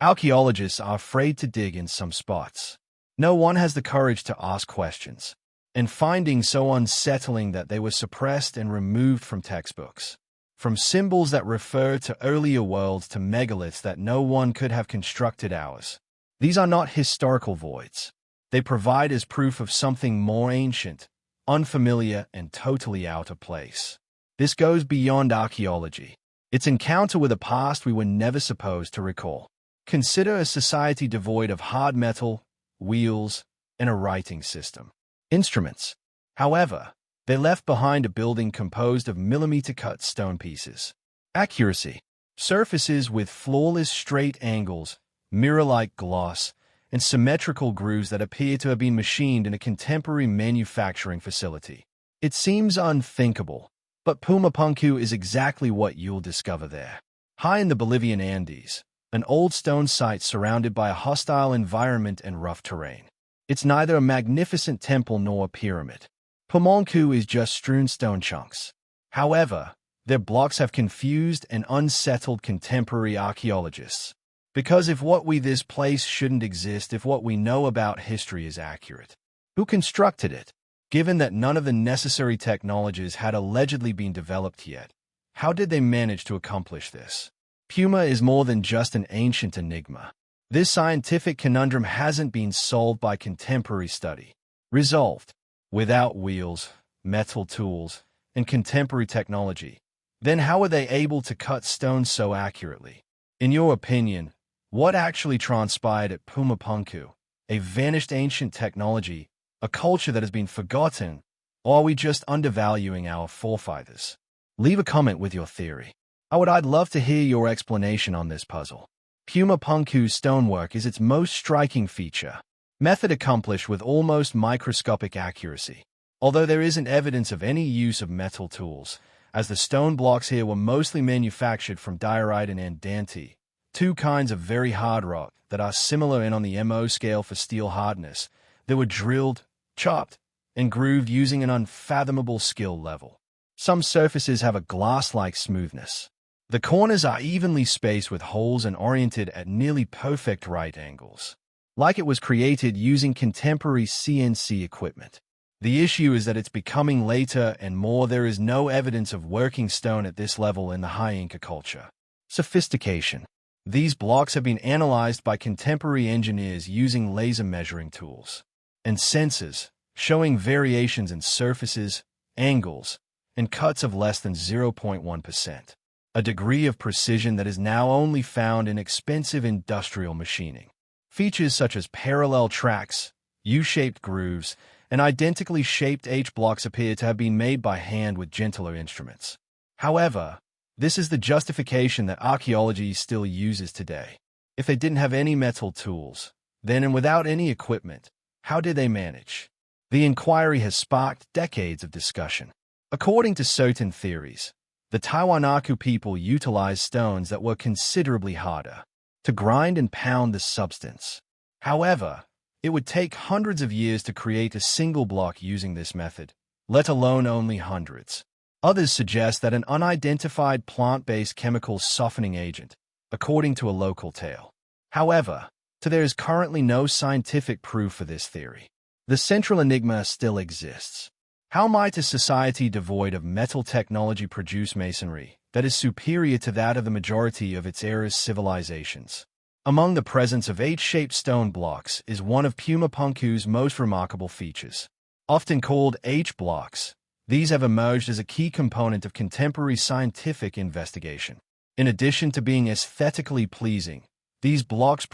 Archaeologists are afraid to dig in some spots. No one has the courage to ask questions, and findings so unsettling that they were suppressed and removed from textbooks. From symbols that refer to earlier worlds to megaliths that no one could have constructed ours. These are not historical voids. They provide as proof of something more ancient, unfamiliar, and totally out of place. This goes beyond archaeology. It's encounter with a past we were never supposed to recall. Consider a society devoid of hard metal, wheels, and a writing system. Instruments. However, they left behind a building composed of millimeter-cut stone pieces. Accuracy. Surfaces with flawless straight angles, mirror-like gloss, and symmetrical grooves that appear to have been machined in a contemporary manufacturing facility. It seems unthinkable, but Pumapunku is exactly what you'll discover there. High in the Bolivian Andes, an old stone site surrounded by a hostile environment and rough terrain. It's neither a magnificent temple nor a pyramid. Pumapunku is just strewn stone chunks. However, their blocks have confused and unsettled contemporary archaeologists. Because if this place shouldn't exist if what we know about history is accurate. Who constructed it? Given that none of the necessary technologies had allegedly been developed yet, how did they manage to accomplish this? Puma is more than just an ancient enigma. This scientific conundrum hasn't been solved by contemporary study. Resolved. Without wheels, metal tools, and contemporary technology, then how are they able to cut stone so accurately? In your opinion, what actually transpired at Pumapunku? A vanished ancient technology, a culture that has been forgotten, or are we just undervaluing our forefathers? Leave a comment with your theory. I'd love to hear your explanation on this puzzle. Pumapunku's stonework is its most striking feature. Method accomplished with almost microscopic accuracy. Although there isn't evidence of any use of metal tools, as the stone blocks here were mostly manufactured from diorite and andante, two kinds of very hard rock that are similar in on the MO scale for steel hardness, they were drilled, chopped, and grooved using an unfathomable skill level. Some surfaces have a glass-like smoothness. The corners are evenly spaced with holes and oriented at nearly perfect right angles, like it was created using contemporary CNC equipment. The issue is that it's becoming later and more there is no evidence of working stone at this level in the High Inca culture. Sophistication. These blocks have been analyzed by contemporary engineers using laser measuring tools and sensors, showing variations in surfaces, angles, and cuts of less than 0.1%, a degree of precision that is now only found in expensive industrial machining. Features such as parallel tracks, U-shaped grooves, and identically shaped H-blocks appear to have been made by hand with gentler instruments. However, this is the justification that archaeology still uses today. If they didn't have any metal tools, then and without any equipment, how did they manage? The inquiry has sparked decades of discussion. According to certain theories, the Tiwanaku people utilized stones that were considerably harder to grind and pound the substance. However, it would take hundreds of years to create a single block using this method, let alone only hundreds. Others suggest that an unidentified plant-based chemical softening agent, according to a local tale. However, there is currently no scientific proof for this theory. The central enigma still exists. How might a society devoid of metal technology produce masonry that is superior to that of the majority of its era civilizations? Among the presence of H-shaped stone blocks is one of Pumapunku's most remarkable features. Often called H-blocks, these have emerged as a key component of contemporary scientific investigation. In addition to being aesthetically pleasing, these blocks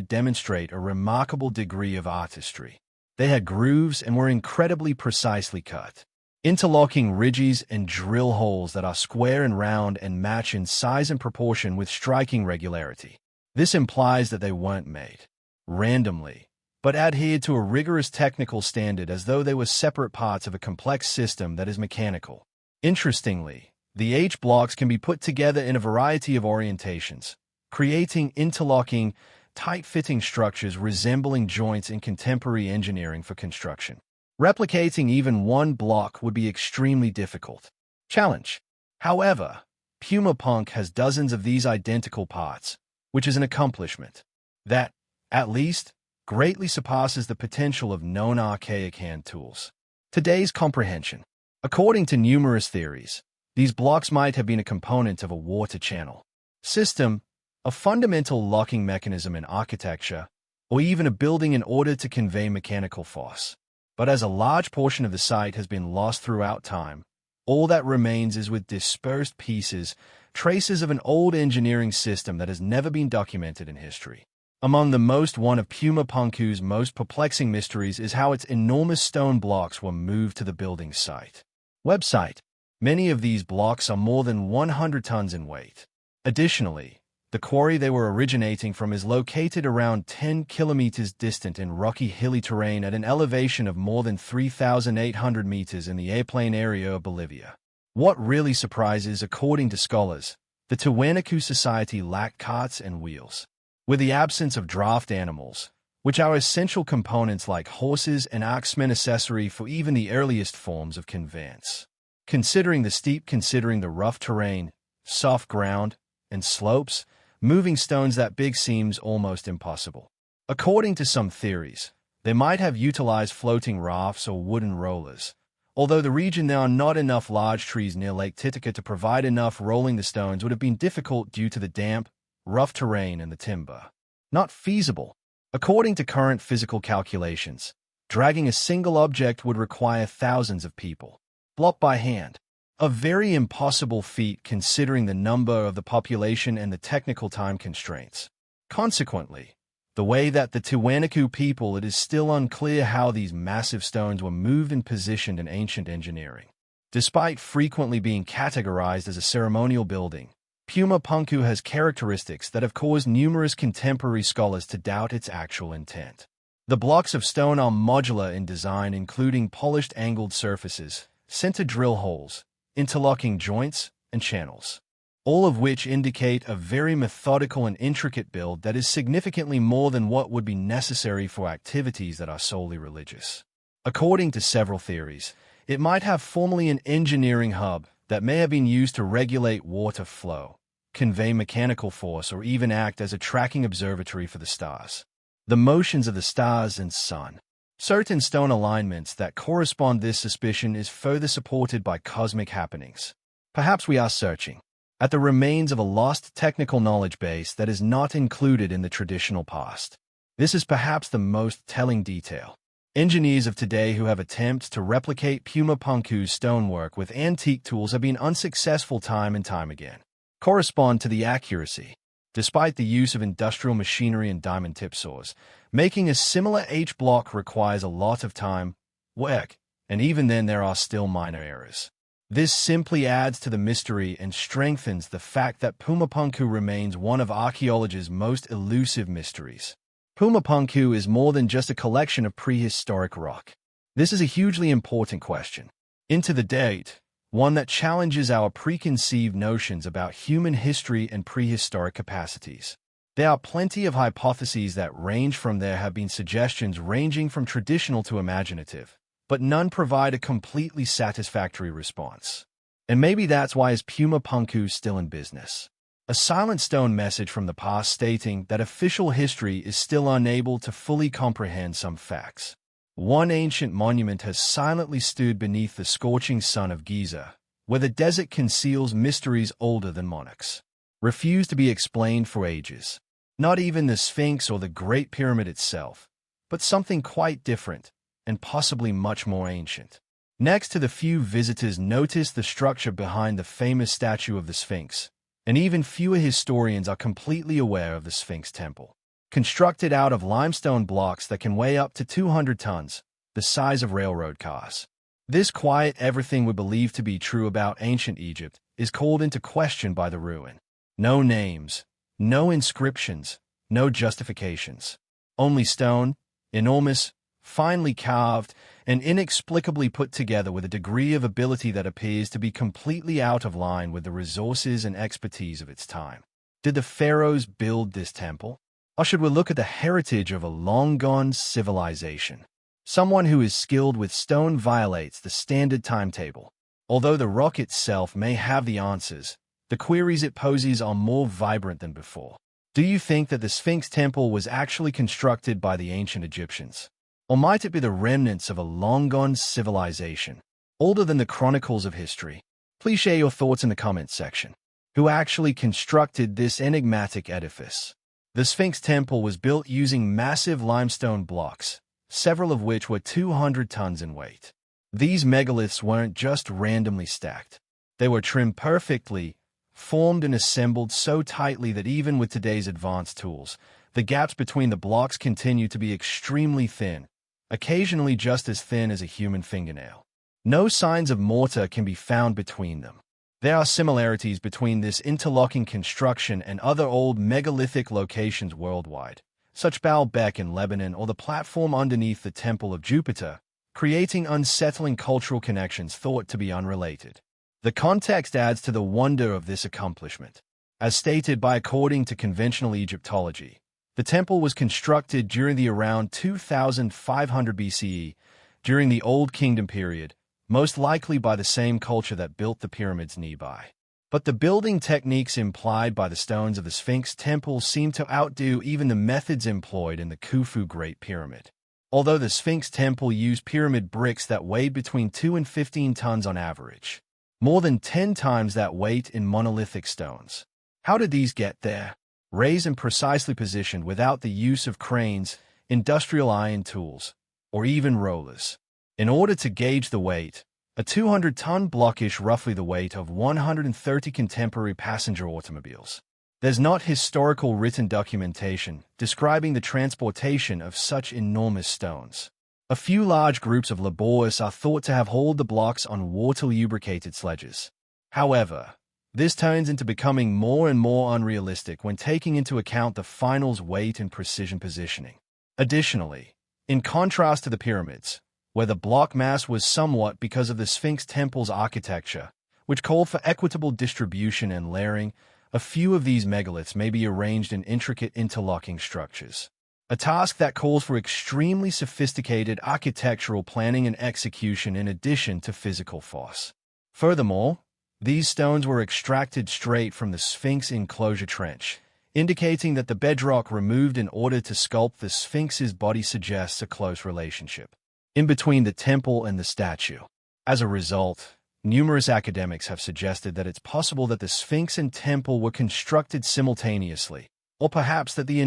demonstrate a remarkable degree of artistry. They had grooves and were incredibly precisely cut, interlocking ridges and drill holes that are square and round and match in size and proportion with striking regularity. This implies that they weren't made randomly, but adhered to a rigorous technical standard as though they were separate parts of a complex system that is mechanical. Interestingly, the H-blocks can be put together in a variety of orientations, creating interlocking, tight-fitting structures resembling joints in contemporary engineering for construction. Replicating even one block would be extremely difficult. Challenge. However, Pumapunk has dozens of these identical parts, which is an accomplishment. that, at least, greatly surpasses the potential of known archaic hand tools. Today's comprehension. According to numerous theories, these blocks might have been a component of a water channel system, a fundamental locking mechanism in architecture, or even a building in order to convey mechanical force. But as a large portion of the site has been lost throughout time, all that remains is with dispersed pieces, traces of an old engineering system that has never been documented in history. Among the most one of Pumapunku's most perplexing mysteries is how its enormous stone blocks were moved to the building site. Website. Many of these blocks are more than 100 tons in weight. Additionally, the quarry they were originating from is located around 10 kilometers distant in rocky hilly terrain at an elevation of more than 3,800 meters in the airplain area of Bolivia. What really surprises, according to scholars, the Tiwanaku society lacked carts and wheels. With the absence of draft animals, which are essential components like horses and oxen necessary for even the earliest forms of conveyance. Considering the rough terrain, soft ground, and slopes, moving stones that big seems almost impossible. According to some theories, they might have utilized floating rafts or wooden rollers, although the region there are not enough large trees near Lake Titicaca to provide enough rolling the stones would have been difficult due to the damp, rough terrain and the timber. Not feasible. According to current physical calculations, dragging a single object would require thousands of people. Blocked by hand. A very impossible feat considering the number of the population and the technical time constraints. Consequently, the way that the Tiwanaku people, it is still unclear how these massive stones were moved and positioned in ancient engineering. Despite frequently being categorized as a ceremonial building, Pumapunku has characteristics that have caused numerous contemporary scholars to doubt its actual intent. The blocks of stone are modular in design, including polished angled surfaces, center drill holes, interlocking joints, and channels, all of which indicate a very methodical and intricate build that is significantly more than what would be necessary for activities that are solely religious. According to several theories, it might have formerly an engineering hub that may have been used to regulate water flow, convey mechanical force, or even act as a tracking observatory for the stars. The motions of the stars and sun. Certain stone alignments that correspond this suspicion is further supported by cosmic happenings. Perhaps we are searching at the remains of a lost technical knowledge base that is not included in the traditional past. This is perhaps the most telling detail. Engineers of today who have attempted to replicate Pumapunku's stonework with antique tools have been unsuccessful time and time again. Correspond to the accuracy. Despite the use of industrial machinery and diamond tip saws, making a similar H-block requires a lot of time, work, and even then there are still minor errors. This simply adds to the mystery and strengthens the fact that Pumapunku remains one of archaeology's most elusive mysteries. Pumapunku is more than just a collection of prehistoric rock. This is a hugely important question. Into the date, one that challenges our preconceived notions about human history and prehistoric capacities. There are plenty of hypotheses that range from there have been suggestions ranging from traditional to imaginative, but none provide a completely satisfactory response. And maybe that's why is Pumapunku still in business. A silent stone message from the past stating that official history is still unable to fully comprehend some facts. One ancient monument has silently stood beneath the scorching sun of Giza, where the desert conceals mysteries older than monarchs, refused to be explained for ages. Not even the Sphinx or the Great Pyramid itself, but something quite different, and possibly much more ancient. Next to the few visitors notice the structure behind the famous statue of the Sphinx, and even fewer historians are completely aware of the Sphinx temple. Constructed out of limestone blocks that can weigh up to 200 tons, the size of railroad cars. This quiet everything we believe to be true about ancient Egypt is called into question by the ruin. No names, no inscriptions, no justifications. Only stone, enormous, finely carved, and inexplicably put together with a degree of ability that appears to be completely out of line with the resources and expertise of its time. Did the pharaohs build this temple? Or should we look at the heritage of a long-gone civilization? Someone who is skilled with stone violates the standard timetable. Although the rock itself may have the answers, the queries it poses are more vibrant than before. Do you think that the Sphinx temple was actually constructed by the ancient Egyptians? Or might it be the remnants of a long-gone civilization, older than the chronicles of history? Please share your thoughts in the comments section. Who actually constructed this enigmatic edifice? The Sphinx temple was built using massive limestone blocks, several of which were 200 tons in weight. These megaliths weren't just randomly stacked. They were trimmed perfectly, formed and assembled so tightly that even with today's advanced tools, the gaps between the blocks continue to be extremely thin, occasionally just as thin as a human fingernail. No signs of mortar can be found between them. There are similarities between this interlocking construction and other old megalithic locations worldwide, such Baalbek in Lebanon or the platform underneath the Temple of Jupiter, creating unsettling cultural connections thought to be unrelated. The context adds to the wonder of this accomplishment. As stated by according to conventional Egyptology, the temple was constructed during the around 2500 BCE, during the Old Kingdom period, most likely by the same culture that built the pyramids nearby. But the building techniques implied by the stones of the Sphinx temple seem to outdo even the methods employed in the Khufu Great Pyramid. Although the Sphinx temple used pyramid bricks that weighed between 2 and 15 tons on average, more than 10 times that weight in monolithic stones. How did these get there? Raised and precisely positioned without the use of cranes, industrial iron tools, or even rollers. In order to gauge the weight, a 200-ton block is roughly the weight of 130 contemporary passenger automobiles. There's not historical written documentation describing the transportation of such enormous stones. A few large groups of laborers are thought to have hauled the blocks on water-lubricated sledges. However, this turns into becoming more and more unrealistic when taking into account the final's weight and precision positioning. Additionally, in contrast to the pyramids, where the block mass was somewhat because of the Sphinx temple's architecture, which called for equitable distribution and layering, a few of these megaliths may be arranged in intricate interlocking structures. A task that calls for extremely sophisticated architectural planning and execution in addition to physical force. Furthermore, these stones were extracted straight from the Sphinx enclosure trench, indicating that the bedrock removed in order to sculpt the Sphinx's body suggests a close relationship in between the temple and the statue. As a result, numerous academics have suggested that it's possible that the Sphinx and temple were constructed simultaneously, or perhaps that the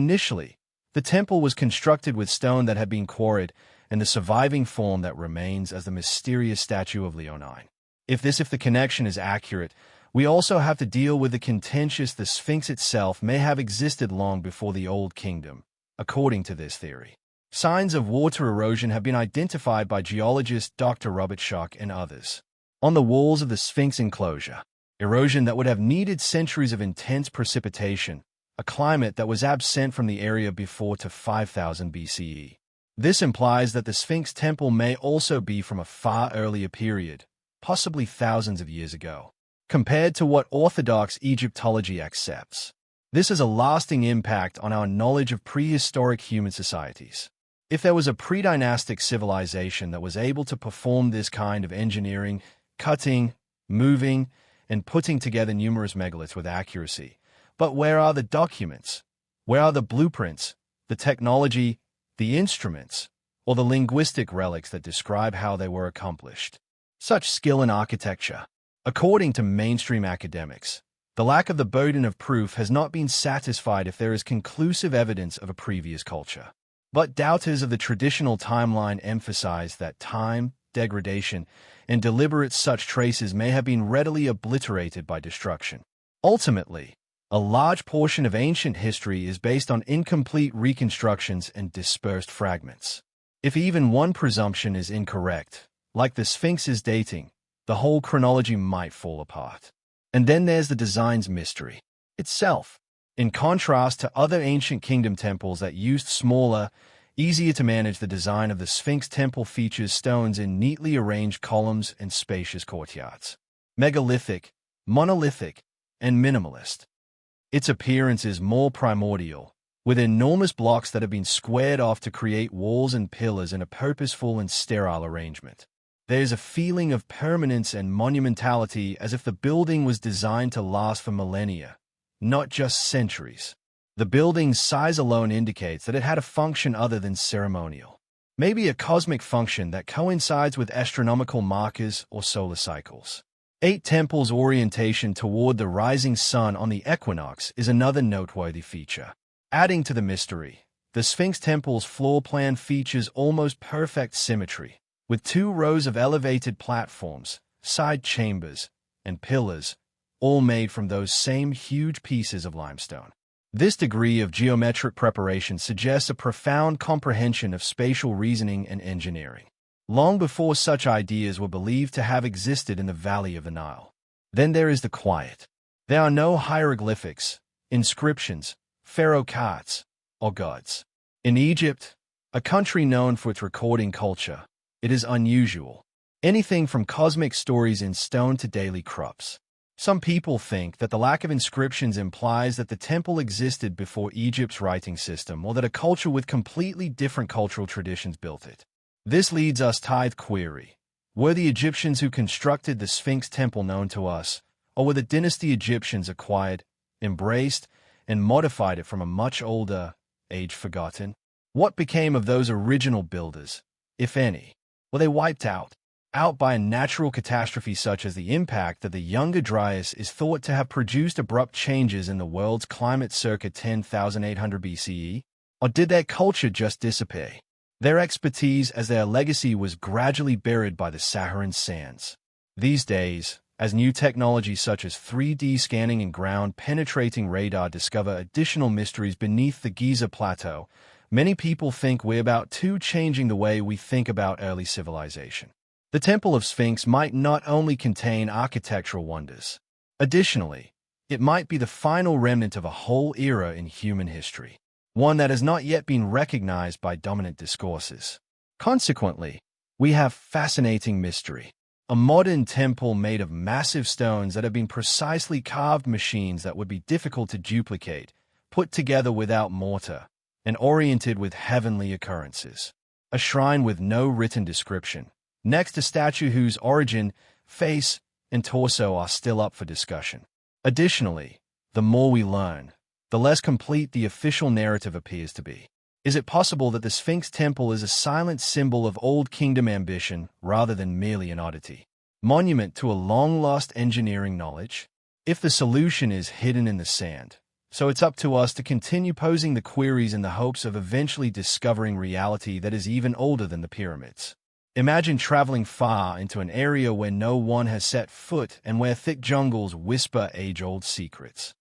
temple was constructed with stone that had been quarried, and the surviving form that remains as the mysterious statue of Leonine. If the connection is accurate, we also have to deal with the Sphinx itself may have existed long before the Old Kingdom, according to this theory. Signs of water erosion have been identified by geologist Dr. Robert Schoch and others on the walls of the Sphinx enclosure, erosion that would have needed centuries of intense precipitation, a climate that was absent from the area before to 5000 BCE. This implies that the Sphinx temple may also be from a far earlier period, possibly thousands of years ago, compared to what Orthodox Egyptology accepts. This has a lasting impact on our knowledge of prehistoric human societies. If there was a pre-dynastic civilization that was able to perform this kind of engineering, cutting, moving, and putting together numerous megaliths with accuracy, but where are the documents? Where are the blueprints, the technology, the instruments, or the linguistic relics that describe how they were accomplished? Such skill in architecture. According to mainstream academics, the lack of the burden of proof has not been satisfied if there is conclusive evidence of a previous culture. But doubters of the traditional timeline emphasize that time, degradation, and deliberate such traces may have been readily obliterated by destruction. Ultimately, a large portion of ancient history is based on incomplete reconstructions and dispersed fragments. If even one presumption is incorrect, like the Sphinx's dating, the whole chronology might fall apart. And then there's the design's mystery itself. In contrast to other ancient kingdom temples that used smaller, easier to manage, the design of the Sphinx temple features stones in neatly arranged columns and spacious courtyards. Megalithic, monolithic, and minimalist. Its appearance is more primordial, with enormous blocks that have been squared off to create walls and pillars in a purposeful and sterile arrangement. There is a feeling of permanence and monumentality, as if the building was designed to last for millennia, not just centuries. The building's size alone indicates that it had a function other than ceremonial. Maybe a cosmic function that coincides with astronomical markers or solar cycles. 8 Temples' orientation toward the rising sun on the equinox is another noteworthy feature. Adding to the mystery, the Sphinx Temple's floor plan features almost perfect symmetry, with 2 rows of elevated platforms, side chambers, and pillars, all made from those same huge pieces of limestone. This degree of geometric preparation suggests a profound comprehension of spatial reasoning and engineering, long before such ideas were believed to have existed in the valley of the Nile. Then there is the quiet. There are no hieroglyphics, inscriptions, pharaoh cards, or gods. In Egypt, a country known for its recording culture, it is unusual. Anything from cosmic stories in stone to daily crops. Some people think that the lack of inscriptions implies that the temple existed before Egypt's writing system or that a culture with completely different cultural traditions built it. This leads us to the query. Were the Egyptians who constructed the Sphinx temple known to us, or were the dynasty Egyptians acquired, embraced, and modified it from a much older age forgotten? What became of those original builders, if any? Were they wiped out by a natural catastrophe such as the impact that the younger Dryas is thought to have produced abrupt changes in the world's climate circa 10,800 BCE? Or did their culture just disappear? Their expertise as their legacy was gradually buried by the Saharan sands. These days, as new technologies such as 3D scanning and ground-penetrating radar discover additional mysteries beneath the Giza Plateau, many people think we're about to changing the way we think about early civilization. The Temple of Sphinx might not only contain architectural wonders. Additionally, it might be the final remnant of a whole era in human history, one that has not yet been recognized by dominant discourses. Consequently, we have fascinating mystery. A modern temple made of massive stones that have been precisely carved machines that would be difficult to duplicate, put together without mortar, and oriented with heavenly occurrences. A shrine with no written description. Next, a statue whose origin, face, and torso are still up for discussion. Additionally, the more we learn, the less complete the official narrative appears to be. Is it possible that the Sphinx Temple is a silent symbol of Old Kingdom ambition rather than merely an oddity? Monument to a long-lost engineering knowledge? If the solution is hidden in the sand, so it's up to us to continue posing the queries in the hopes of eventually discovering reality that is even older than the pyramids. Imagine traveling far into an area where no one has set foot and where thick jungles whisper age-old secrets.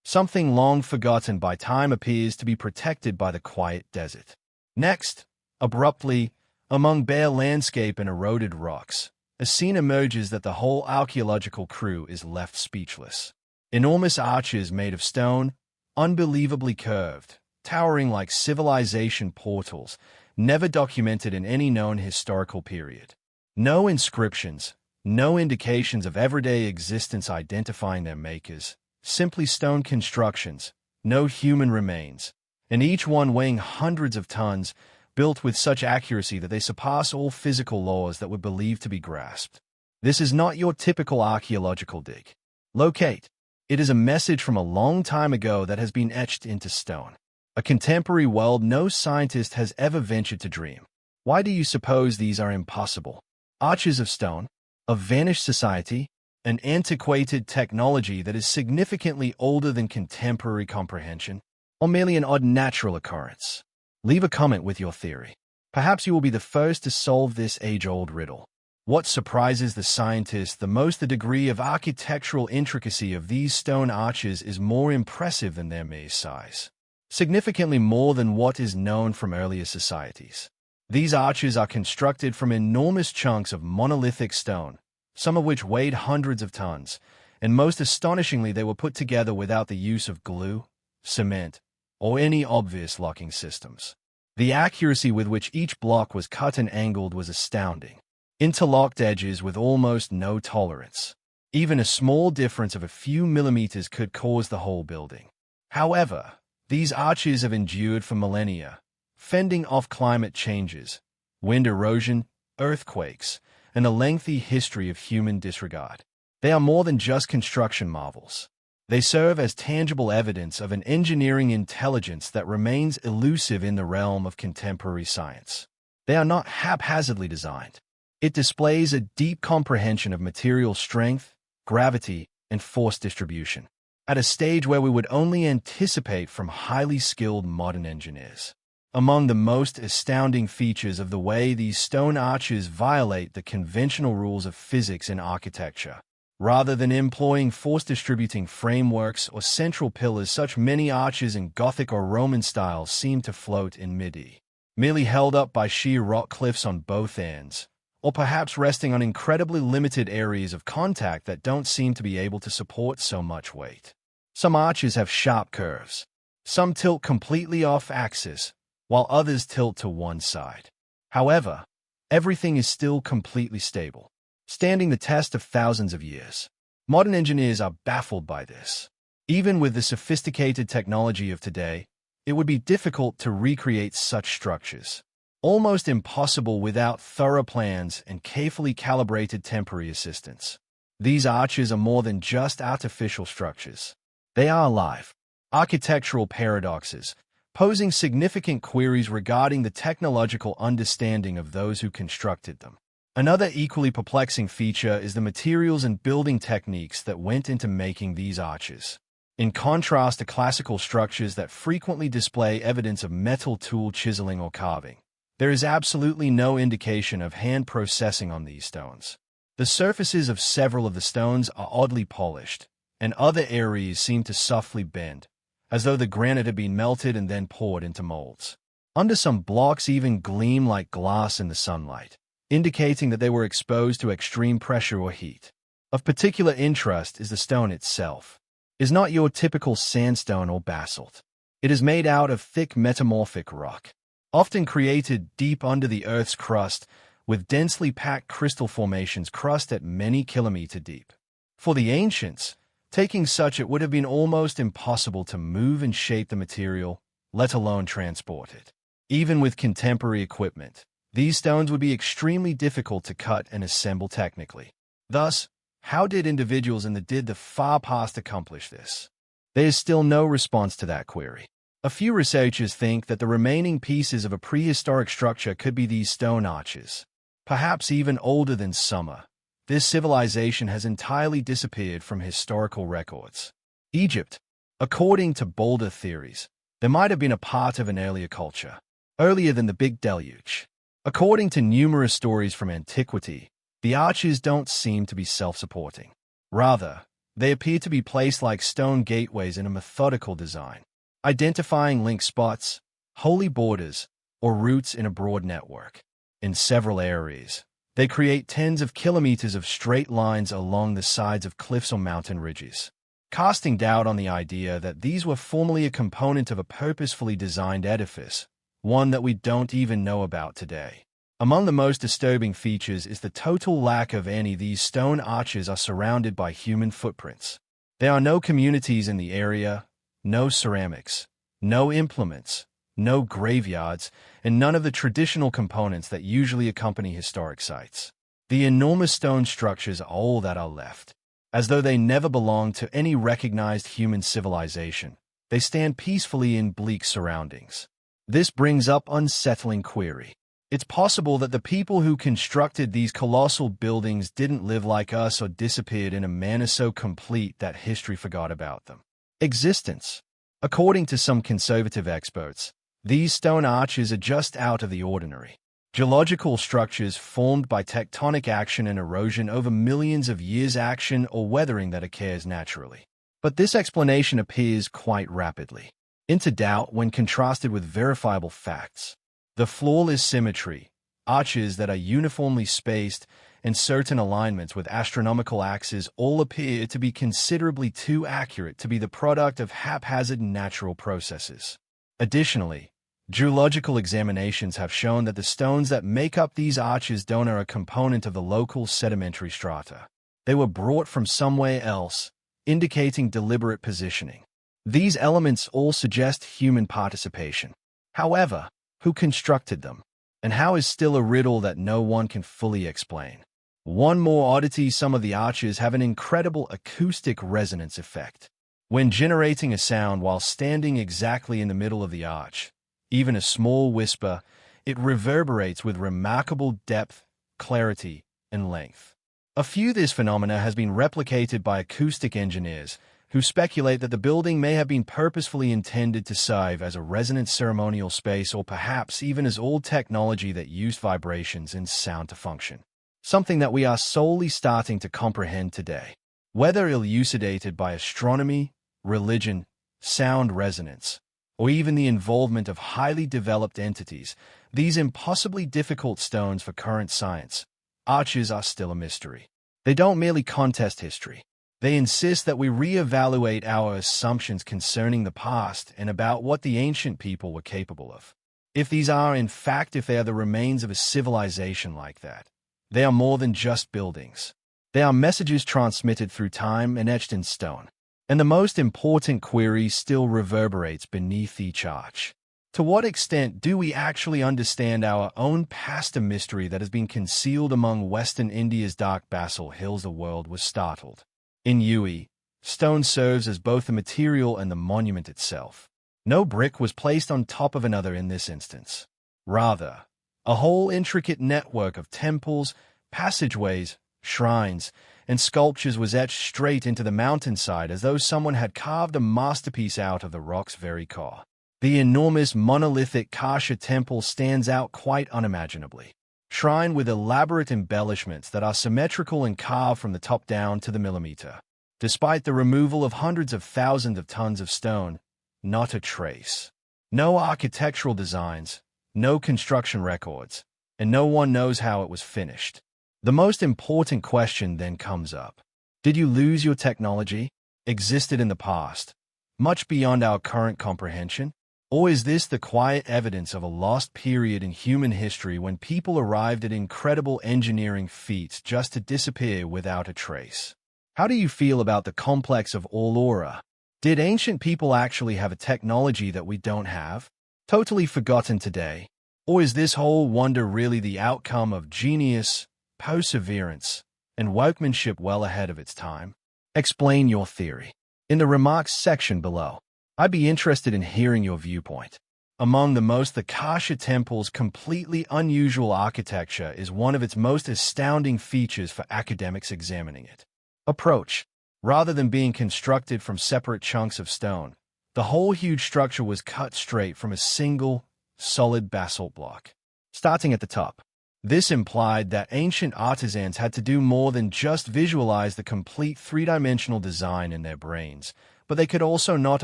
Something long forgotten by time appears to be protected by the quiet desert. Next, abruptly, among bare landscape and eroded rocks, a scene emerges that the whole archaeological crew is left speechless. Enormous arches made of stone, unbelievably curved, towering like civilization portals, never documented in any known historical period. No inscriptions, no indications of everyday existence identifying their makers, simply stone constructions, no human remains, and each one weighing hundreds of tons, built with such accuracy that they surpass all physical laws that were believed to be grasped. This is not your typical archaeological dig. Locate. It is a message from a long time ago that has been etched into stone. A contemporary world no scientist has ever ventured to dream. Why do you suppose these are impossible? Arches of stone, a vanished society, an antiquated technology that is significantly older than contemporary comprehension, or merely an odd natural occurrence? Leave a comment with your theory. Perhaps you will be the first to solve this age-old riddle. What surprises the scientists the most, the degree of architectural intricacy of these stone arches is more impressive than their mere size. Significantly more than what is known from earlier societies. These arches are constructed from enormous chunks of monolithic stone, some of which weighed hundreds of tons, and most astonishingly they were put together without the use of glue, cement, or any obvious locking systems. The accuracy with which each block was cut and angled was astounding. Interlocked edges with almost no tolerance. Even a small difference of a few millimeters could cause the whole building. However, these arches have endured for millennia, fending off climate changes, wind erosion, earthquakes, and a lengthy history of human disregard. They are more than just construction marvels. They serve as tangible evidence of an engineering intelligence that remains elusive in the realm of contemporary science. They are not haphazardly designed. It displays a deep comprehension of material strength, gravity, and force distribution, at a stage where we would only anticipate from highly skilled modern engineers. Among the most astounding features of the way these stone arches violate the conventional rules of physics and architecture. Rather than employing force-distributing frameworks or central pillars, such many arches in Gothic or Roman styles seem to float in mid-air, merely held up by sheer rock cliffs on both ends, or perhaps resting on incredibly limited areas of contact that don't seem to be able to support so much weight. Some arches have sharp curves. Some tilt completely off axis, while others tilt to one side. However, everything is still completely stable, standing the test of thousands of years. Modern engineers are baffled by this. Even with the sophisticated technology of today, it would be difficult to recreate such structures. Almost impossible without thorough plans and carefully calibrated temporary assistance. These arches are more than just artificial structures. They are alive, architectural paradoxes, posing significant queries regarding the technological understanding of those who constructed them. Another equally perplexing feature is the materials and building techniques that went into making these arches. In contrast to classical structures that frequently display evidence of metal tool chiseling or carving, there is absolutely no indication of hand processing on these stones. The surfaces of several of the stones are oddly polished, and other areas seem to softly bend, as though the granite had been melted and then poured into molds. Under some blocks even gleam like glass in the sunlight, indicating that they were exposed to extreme pressure or heat. Of particular interest is the stone itself. It is not your typical sandstone or basalt. It is made out of thick metamorphic rock, often created deep under the Earth's crust, with densely packed crystal formations crust at many kilometers deep. For the ancients, taking such it would have been almost impossible to move and shape the material, let alone transport it. Even with contemporary equipment, these stones would be extremely difficult to cut and assemble technically. Thus, how did individuals in the far past accomplish this? There is still no response to that query. A few researchers think that the remaining pieces of a prehistoric structure could be these stone arches. Perhaps even older than Sumer, this civilization has entirely disappeared from historical records. Egypt, according to bolder theories, there might have been a part of an earlier culture, earlier than the Big Deluge. According to numerous stories from antiquity, the arches don't seem to be self-supporting. Rather, they appear to be placed like stone gateways in a methodical design, identifying link spots, holy borders, or routes in a broad network. In several areas, they create tens of kilometers of straight lines along the sides of cliffs or mountain ridges, casting doubt on the idea that these were formerly a component of a purposefully designed edifice, one that we don't even know about today. Among the most disturbing features is the total lack of any. These stone arches are surrounded by human footprints. There are no communities in the area, no ceramics, no implements, no graveyards, and none of the traditional components that usually accompany historic sites. The enormous stone structures are all that are left. As though they never belonged to any recognized human civilization, they stand peacefully in bleak surroundings. This brings up unsettling query. It's possible that the people who constructed these colossal buildings didn't live like us or disappeared in a manner so complete that history forgot about them. Existence. According to some conservative experts, these stone arches are just out of the ordinary. Geological structures formed by tectonic action and erosion over millions of years, action or weathering that occurs naturally. But this explanation appears quite rapidly into doubt when contrasted with verifiable facts. The flawless symmetry, arches that are uniformly spaced, and certain alignments with astronomical axes all appear to be considerably too accurate to be the product of haphazard natural processes. Additionally, geological examinations have shown that the stones that make up these arches don't are a component of the local sedimentary strata. They were brought from somewhere else, indicating deliberate positioning. These elements all suggest human participation. However, who constructed them? And how is still a riddle that no one can fully explain. One more oddity: some of the arches have an incredible acoustic resonance effect. when generating a sound while standing exactly in the middle of the arch. Even a small whisper, it reverberates with remarkable depth, clarity, and length. A few of this phenomena has been replicated by acoustic engineers, who speculate that the building may have been purposefully intended to serve as a resonant ceremonial space or perhaps even as old technology that used vibrations and sound to function. Something that we are solely starting to comprehend today. Whether elucidated by astronomy, religion, sound resonance, or even the involvement of highly developed entities, these impossibly difficult stones for current science, arches are still a mystery. They don't merely contest history. They insist that we reevaluate our assumptions concerning the past and about what the ancient people were capable of. If they are the remains of a civilization like that, they are more than just buildings. They are messages transmitted through time and etched in stone. And the most important query still reverberates beneath each arch. To what extent do we actually understand our own past? A mystery that has been concealed among Western India's dark basalt hills. The world was startled. In UE, stone serves as both the material and the monument itself. No brick was placed on top of another in this instance. Rather, a whole intricate network of temples, passageways, shrines, and sculptures was etched straight into the mountainside as though someone had carved a masterpiece out of the rock's very core. The enormous monolithic Kasha temple stands out quite unimaginably. Shrine with elaborate embellishments that are symmetrical and carved from the top down to the millimeter. Despite the removal of hundreds of thousands of tons of stone, not a trace. No architectural designs, no construction records, and no one knows how it was finished. The most important question then comes up. Did you lose your technology? Existed in the past, much beyond our current comprehension? Or is this the quiet evidence of a lost period in human history when people arrived at incredible engineering feats just to disappear without a trace? How do you feel about the complex of all aura? Did ancient people actually have a technology that we don't have, totally forgotten today? Or is this whole wonder really the outcome of genius, perseverance, and workmanship well ahead of its time? Explain your theory in the remarks section below. I'd be interested in hearing your viewpoint. Among the Kasha temple's completely unusual architecture is one of its most astounding features for academics examining it. Approach. Rather than being constructed from separate chunks of stone, the whole huge structure was cut straight from a single, solid basalt block. Starting at the top, this implied that ancient artisans had to do more than just visualize the complete three-dimensional design in their brains, but they could also not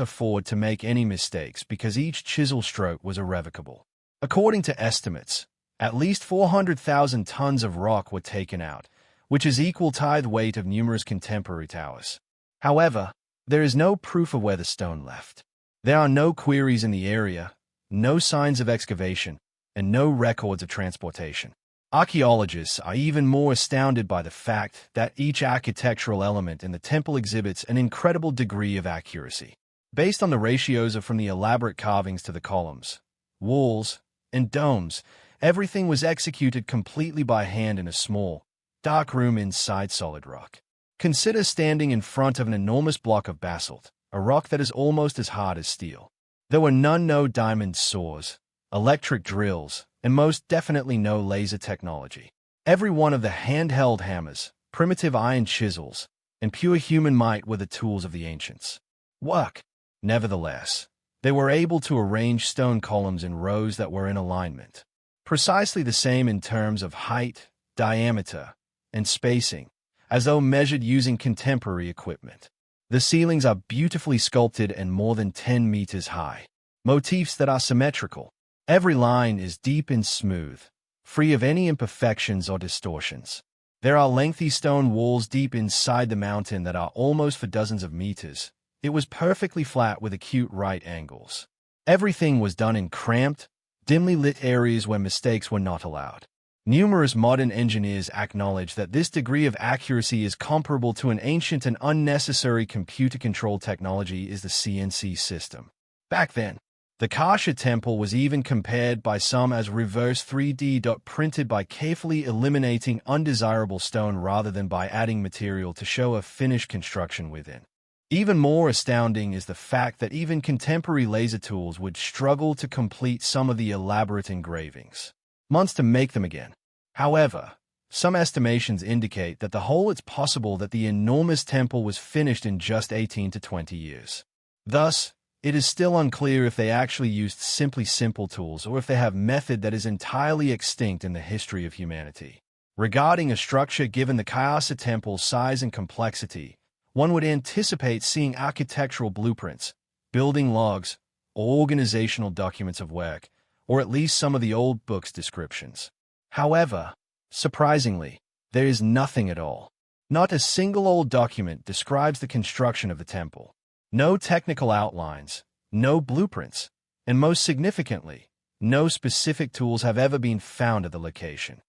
afford to make any mistakes because each chisel stroke was irrevocable. According to estimates, at least 400,000 tons of rock were taken out, which is equal to the weight of numerous contemporary towers. However, there is no proof of where the stone left. There are no quarries in the area, no signs of excavation, and no records of transportation. Archaeologists are even more astounded by the fact that each architectural element in the temple exhibits an incredible degree of accuracy. Based on the ratios from the elaborate carvings to the columns, walls, and domes, everything was executed completely by hand in a small, dark room inside solid rock. Consider standing in front of an enormous block of basalt, a rock that is almost as hard as steel. There were no diamond saws, electric drills, and most definitely no laser technology. Every one of the handheld hammers, primitive iron chisels, and pure human might were the tools of the ancients. Nevertheless, they were able to arrange stone columns in rows that were in alignment, precisely the same in terms of height, diameter, and spacing, as though measured using contemporary equipment. The ceilings are beautifully sculpted and more than 10 meters high. Motifs that are symmetrical. Every line is deep and smooth, free of any imperfections or distortions. There are lengthy stone walls deep inside the mountain that are almost for dozens of meters. It was perfectly flat with acute right angles. Everything was done in cramped, dimly lit areas where mistakes were not allowed. Numerous modern engineers acknowledge that this degree of accuracy is comparable to an ancient and unnecessary computer-controlled technology is the CNC system. Back then, the Kasha temple was even compared by some as reverse 3D printed by carefully eliminating undesirable stone rather than by adding material to show a finished construction within. Even more astounding is the fact that even contemporary laser tools would struggle to complete some of the elaborate engravings. Months to make them again. However, some estimations indicate that it's possible that the enormous temple was finished in just 18 to 20 years. Thus, it is still unclear if they actually used simple tools or if they have method that is entirely extinct in the history of humanity. Regarding a structure given the Kayasa temple's size and complexity, one would anticipate seeing architectural blueprints, building logs, or organizational documents of work, or at least some of the old books' descriptions. However, surprisingly, there is nothing at all. Not a single old document describes the construction of the temple. No technical outlines, no blueprints, and most significantly, no specific tools have ever been found at the location.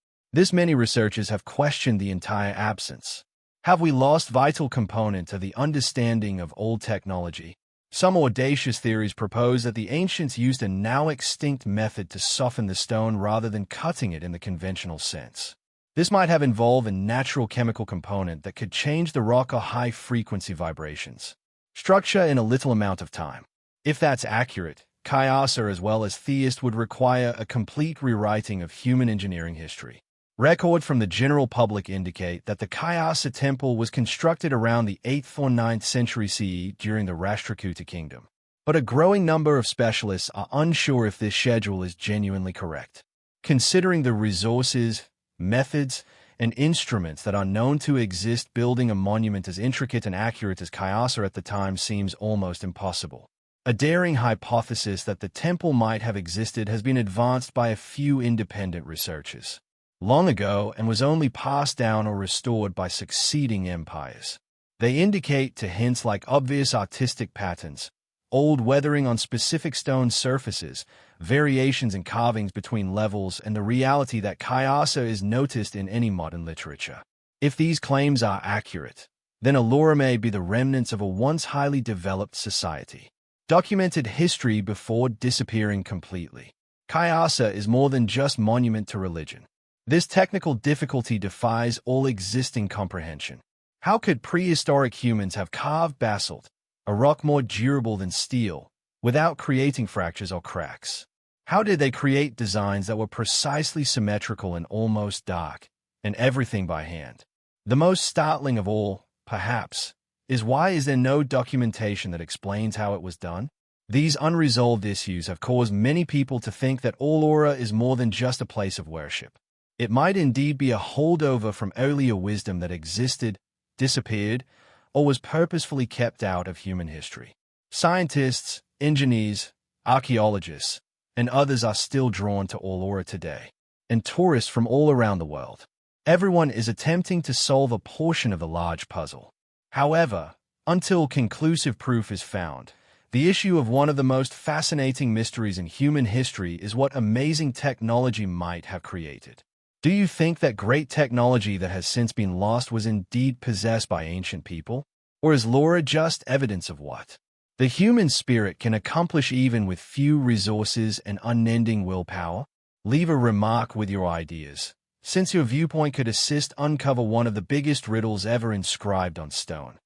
Many researchers have questioned the entire absence. Have we lost vital component to the understanding of old technology? Some audacious theories propose that the ancients used a now extinct method to soften the stone rather than cutting it in the conventional sense. This might have involved a natural chemical component that could change the rock or high-frequency vibrations. Structure in a little amount of time. If that's accurate, Kayasa as well as theists would require a complete rewriting of human engineering history. Records from the general public indicate that the Kayasa temple was constructed around the 8th or 9th century CE during the Rashtrakuta kingdom. But a growing number of specialists are unsure if this schedule is genuinely correct. Considering the resources, methods, and instruments that are known to exist, building a monument as intricate and accurate as Kayasa at the time seems almost impossible. A daring hypothesis that the temple might have existed has been advanced by a few independent researchers long ago and was only passed down or restored by succeeding empires. They indicate to hints like obvious artistic patterns, old weathering on specific stone surfaces, variations in carvings between levels, and the reality that Kayasa is noticed in any modern literature. If these claims are accurate, then Allura may be the remnants of a once highly developed society. Documented history before disappearing completely. Kayasa is more than just monument to religion. This technical difficulty defies all existing comprehension. How could prehistoric humans have carved basalt, a rock more durable than steel, without creating fractures or cracks? How did they create designs that were precisely symmetrical and almost dark, and everything by hand? The most startling of all, perhaps, is why is there no documentation that explains how it was done? These unresolved issues have caused many people to think that Allura is more than just a place of worship. It might indeed be a holdover from earlier wisdom that existed, disappeared, or was purposefully kept out of human history. Scientists, engineers, archaeologists, and others are still drawn to Allura today, and tourists from all around the world. Everyone is attempting to solve a portion of the large puzzle. However, until conclusive proof is found, the issue of one of the most fascinating mysteries in human history is what amazing technology might have created. Do you think that great technology that has since been lost was indeed possessed by ancient people? Or is Allura just evidence of what the human spirit can accomplish even with few resources and unending willpower? Leave a remark with your ideas, since your viewpoint could assist uncover one of the biggest riddles ever inscribed on stone.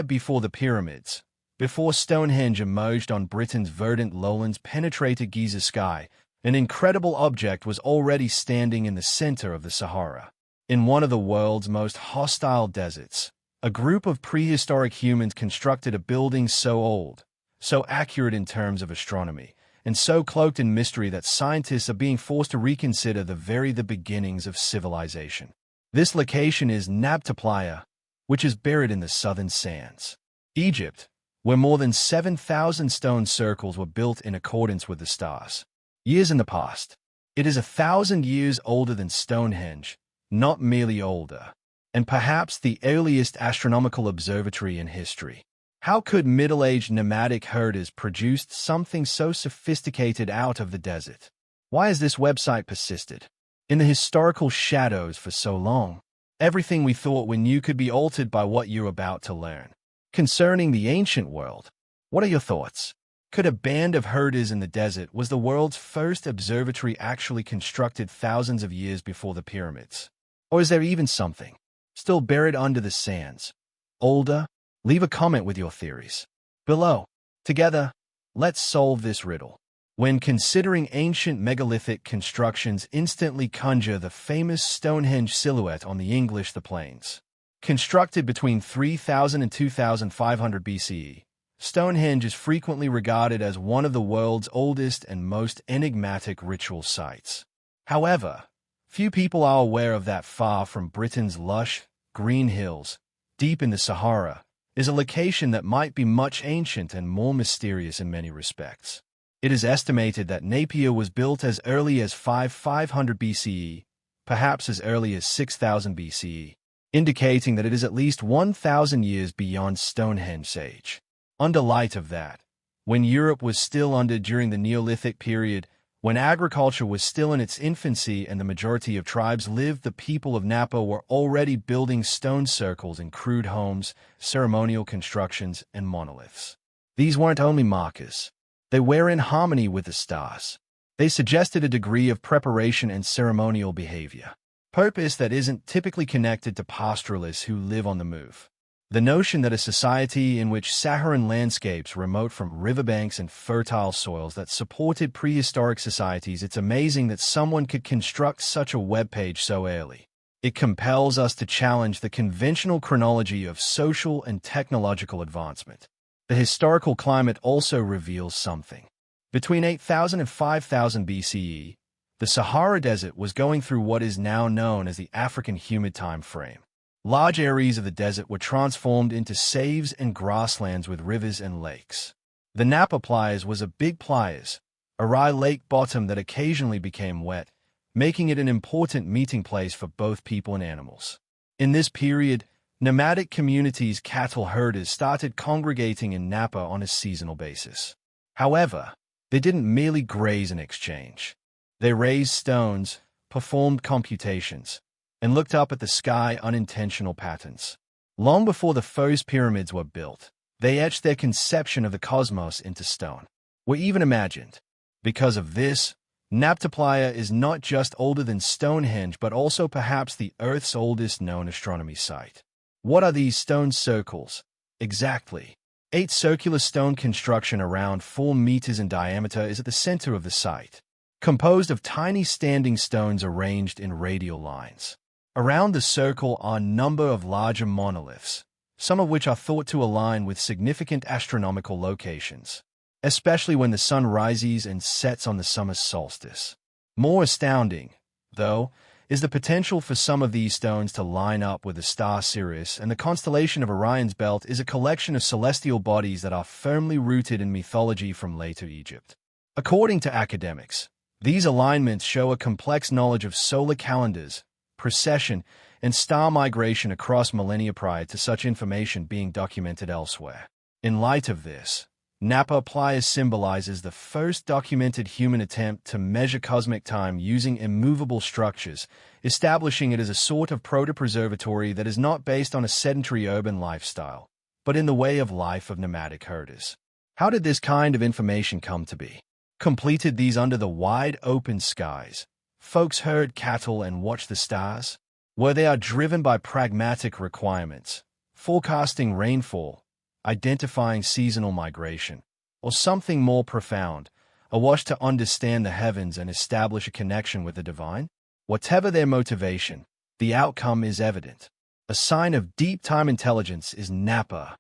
Before the pyramids, before Stonehenge emerged on Britain's verdant lowlands penetrated Giza sky, an incredible object was already standing in the center of the Sahara. In one of the world's most hostile deserts, a group of prehistoric humans constructed a building so old, so accurate in terms of astronomy, and so cloaked in mystery that scientists are being forced to reconsider the beginnings of civilization. This location is Nabta Playa, which is buried in the southern sands. Egypt, where more than 7,000 stone circles were built in accordance with the stars. Years in the past. It is 1,000 years older than Stonehenge, not merely older, and perhaps the earliest astronomical observatory in history. How could middle-aged nomadic herders produce something so sophisticated out of the desert? Why has this website persisted in the historical shadows for so long? Everything we thought we knew could be altered by what you're about to learn. Concerning the ancient world, what are your thoughts? Could a band of herders in the desert was the world's first observatory actually constructed thousands of years before the pyramids? Or is there even something still buried under the sands, older, Leave a comment with your theories below. Together, let's solve this riddle. When considering ancient megalithic constructions, instantly conjure the famous Stonehenge silhouette on the English the Plains. Constructed between 3000 and 2500 BCE, Stonehenge is frequently regarded as one of the world's oldest and most enigmatic ritual sites. However, few people are aware of that far from Britain's lush, green hills, deep in the Sahara, is a location that might be much ancient and more mysterious in many respects. It is estimated that Napier was built as early as 500 BCE, perhaps as early as 6000 BCE, indicating that it is at least 1,000 years beyond Stonehenge's age. Under light of that, when Europe was still under during the Neolithic period, when agriculture was still in its infancy and the majority of tribes lived, the people of Napa were already building stone circles in crude homes, ceremonial constructions, and monoliths. These weren't only markers. They were in harmony with the stars. They suggested a degree of preparation and ceremonial behavior, purpose that isn't typically connected to pastoralists who live on the move. The notion that a society in which Saharan landscapes remote from riverbanks and fertile soils that supported prehistoric societies, it's amazing that someone could construct such a webpage so early. It compels us to challenge the conventional chronology of social and technological advancement. The historical climate also reveals something. Between 8000 and 5000 BCE, the Sahara Desert was going through what is now known as the African humid time frame. Large areas of the desert were transformed into saves and grasslands with rivers and lakes. The Napa Pliers was a big pliers, a rye lake bottom that occasionally became wet, making it an important meeting place for both people and animals. In this period, nomadic communities, cattle herders, started congregating in Napa on a seasonal basis. However, they didn't merely graze in exchange. They raised stones, performed computations, and looked up at the sky unintentional patterns. Long before the first pyramids were built, they etched their conception of the cosmos into stone, or even imagined. Because of this, Napa Playa is not just older than Stonehenge, but also perhaps the Earth's oldest known astronomy site. What are these stone circles? Exactly. 8 circular stone construction around 4 meters in diameter is at the center of the site, composed of tiny standing stones arranged in radial lines. Around the circle are a number of larger monoliths, some of which are thought to align with significant astronomical locations, especially when the sun rises and sets on the summer solstice. More astounding, though, is the potential for some of these stones to line up with the star Sirius, and the constellation of Orion's belt is a collection of celestial bodies that are firmly rooted in mythology from later Egypt. According to academics, these alignments show a complex knowledge of solar calendars, precession, and star migration across millennia prior to such information being documented elsewhere. In light of this, Napa Playa symbolizes the first documented human attempt to measure cosmic time using immovable structures, establishing it as a sort of proto-preservatory that is not based on a sedentary urban lifestyle, but in the way of life of nomadic herders. How did this kind of information come to be? Completed these under the wide open skies. Folks herd cattle and watch the stars? Where they are driven by pragmatic requirements, forecasting rainfall, identifying seasonal migration, or something more profound, a wish to understand the heavens and establish a connection with the divine? Whatever their motivation, the outcome is evident. A sign of deep time intelligence is Napa.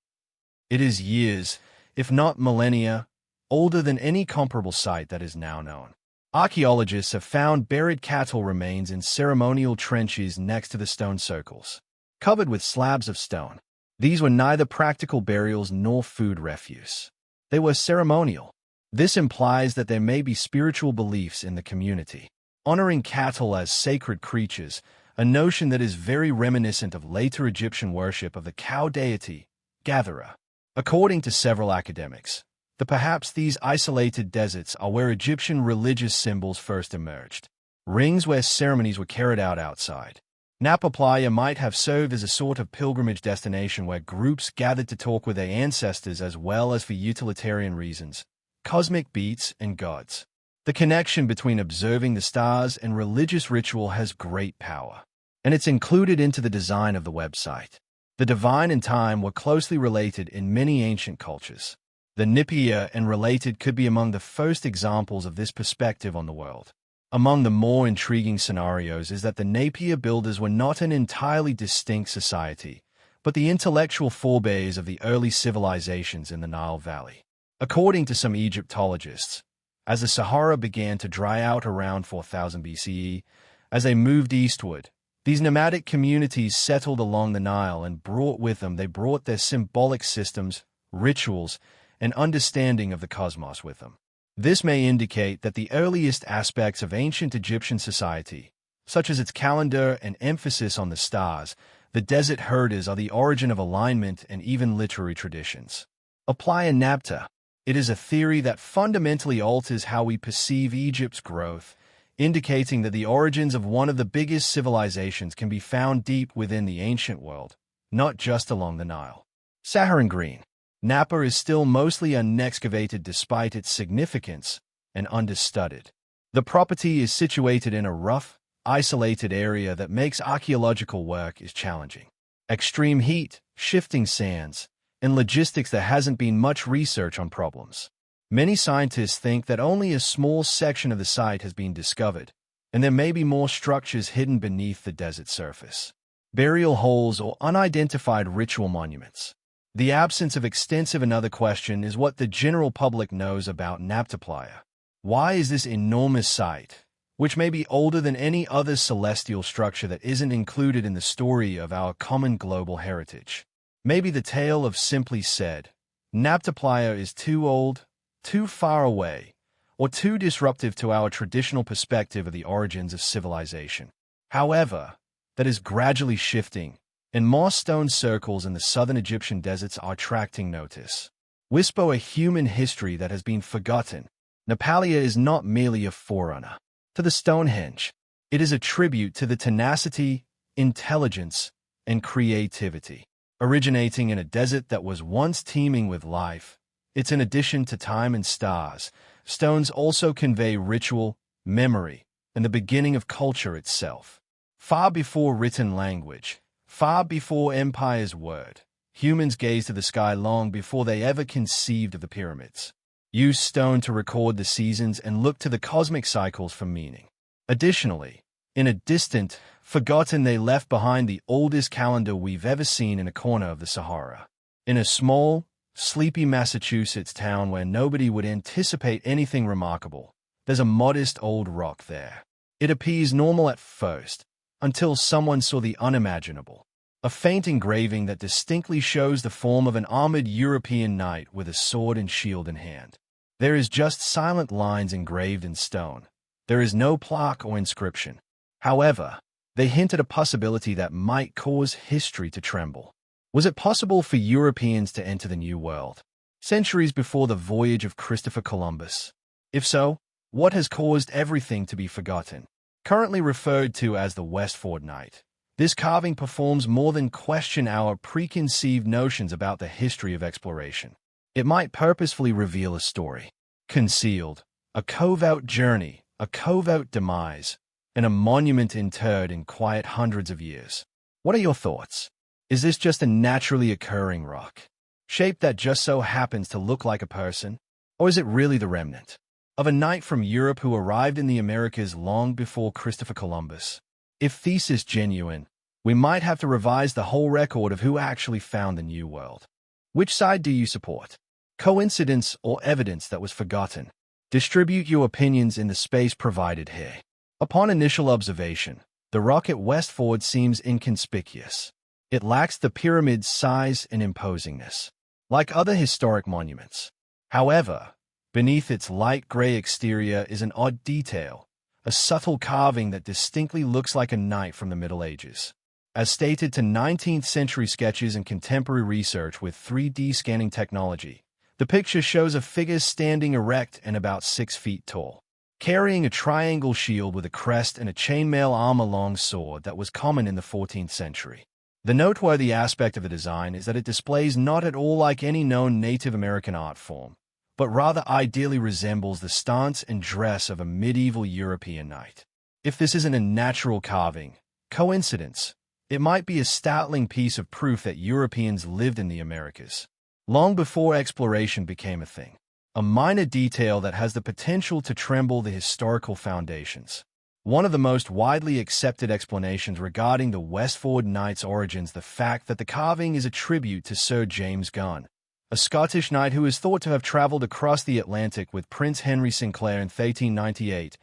It is years, if not millennia, older than any comparable site that is now known. Archaeologists have found buried cattle remains in ceremonial trenches next to the stone circles, covered with slabs of stone. These were neither practical burials nor food refuse. They were ceremonial. This implies that there may be spiritual beliefs in the community, honoring cattle as sacred creatures, a notion that is very reminiscent of later Egyptian worship of the cow deity, Gathera. According to several academics, perhaps these isolated deserts are where Egyptian religious symbols first emerged, rings where ceremonies were carried out outside. Napa Playa might have served as a sort of pilgrimage destination where groups gathered to talk with their ancestors as well as for utilitarian reasons, cosmic beats and gods. The connection between observing the stars and religious ritual has great power, and it's included into the design of the website. The divine and time were closely related in many ancient cultures. The Nipia and related could be among the first examples of this perspective on the world. Among the more intriguing scenarios is that the Napier builders were not an entirely distinct society, but the intellectual forebears of the early civilizations in the Nile Valley. According to some Egyptologists, as the Sahara began to dry out around 4000 BCE, as they moved eastward, these nomadic communities settled along the Nile and brought with them their symbolic systems, rituals, and understanding of the cosmos with them. This may indicate that the earliest aspects of ancient Egyptian society, such as its calendar and emphasis on the stars, the desert herders, are the origin of alignment and even literary traditions. Apply a napta. It is a theory that fundamentally alters how we perceive Egypt's growth, indicating that the origins of one of the biggest civilizations can be found deep within the ancient world, not just along the Nile. Saharan green. Napa is still mostly unexcavated despite its significance and understudied. The property is situated in a rough, isolated area that makes archaeological work is challenging. Extreme heat, shifting sands, and logistics. There hasn't been much research on problems. Many scientists think that only a small section of the site has been discovered, and there may be more structures hidden beneath the desert surface. Burial holes or unidentified ritual monuments. The absence of extensive. Another question is what the general public knows about Napta Playa. Why is this enormous site, which may be older than any other celestial structure, that isn't included in the story of our common global heritage? Maybe the tale of simply said, Napta Playa is too old, too far away, or too disruptive to our traditional perspective of the origins of civilization. However, that is gradually shifting, and more stone circles in the southern Egyptian deserts are attracting notice. Whisper a human history that has been forgotten. Nepalia is not merely a forerunner to the Stonehenge. It is a tribute to the tenacity, intelligence, and creativity. Originating in a desert that was once teeming with life, it's an addition to time and stars. Stones also convey ritual, memory, and the beginning of culture itself. Far before written language, far before empire's word, humans gazed to the sky long before they ever conceived of the pyramids. Used stone to record the seasons and looked to the cosmic cycles for meaning. Additionally, in a distant, forgotten, they left behind the oldest calendar we've ever seen in a corner of the Sahara. In a small, sleepy Massachusetts town where nobody would anticipate anything remarkable, there's a modest old rock there. It appears normal at first, until someone saw the unimaginable. A faint engraving that distinctly shows the form of an armored European knight with a sword and shield in hand. There is just silent lines engraved in stone. There is no plaque or inscription. However, they hint at a possibility that might cause history to tremble. Was it possible for Europeans to enter the New World centuries before the voyage of Christopher Columbus? If so, what has caused everything to be forgotten? Currently referred to as the Westford Knight, this carving performs more than question our preconceived notions about the history of exploration. It might purposefully reveal a story, concealed, a cove-out journey, a cove-out demise, and a monument interred in quiet hundreds of years. What are your thoughts? Is this just a naturally occurring rock, shaped that just so happens to look like a person? Or is it really the remnant of a knight from Europe who arrived in the Americas long before Christopher Columbus? If thesis genuine, we might have to revise the whole record of who actually found the New World. Which side do you support? Coincidence or evidence that was forgotten? Distribute your opinions in the space provided here. Upon initial observation, the rock at Westford seems inconspicuous. It lacks the pyramid's size and imposingness, like other historic monuments. However, beneath its light gray exterior is an odd detail, a subtle carving that distinctly looks like a knight from the Middle Ages. As stated to 19th century sketches and contemporary research with 3D scanning technology, the picture shows a figure standing erect and about 6 feet tall, carrying a triangle shield with a crest and a chainmail armor-long sword that was common in the 14th century. The noteworthy aspect of the design is that it displays not at all like any known Native American art form, but rather ideally resembles the stance and dress of a medieval European knight. If this isn't a natural carving, coincidence, It might be a startling piece of proof that Europeans lived in the Americas, long before exploration became a thing. A minor detail that has the potential to tremble the historical foundations. One of the most widely accepted explanations regarding the Westford Knight's origins, the fact that the carving is a tribute to Sir James Gunn, a Scottish knight who is thought to have traveled across the Atlantic with Prince Henry Sinclair in 1398,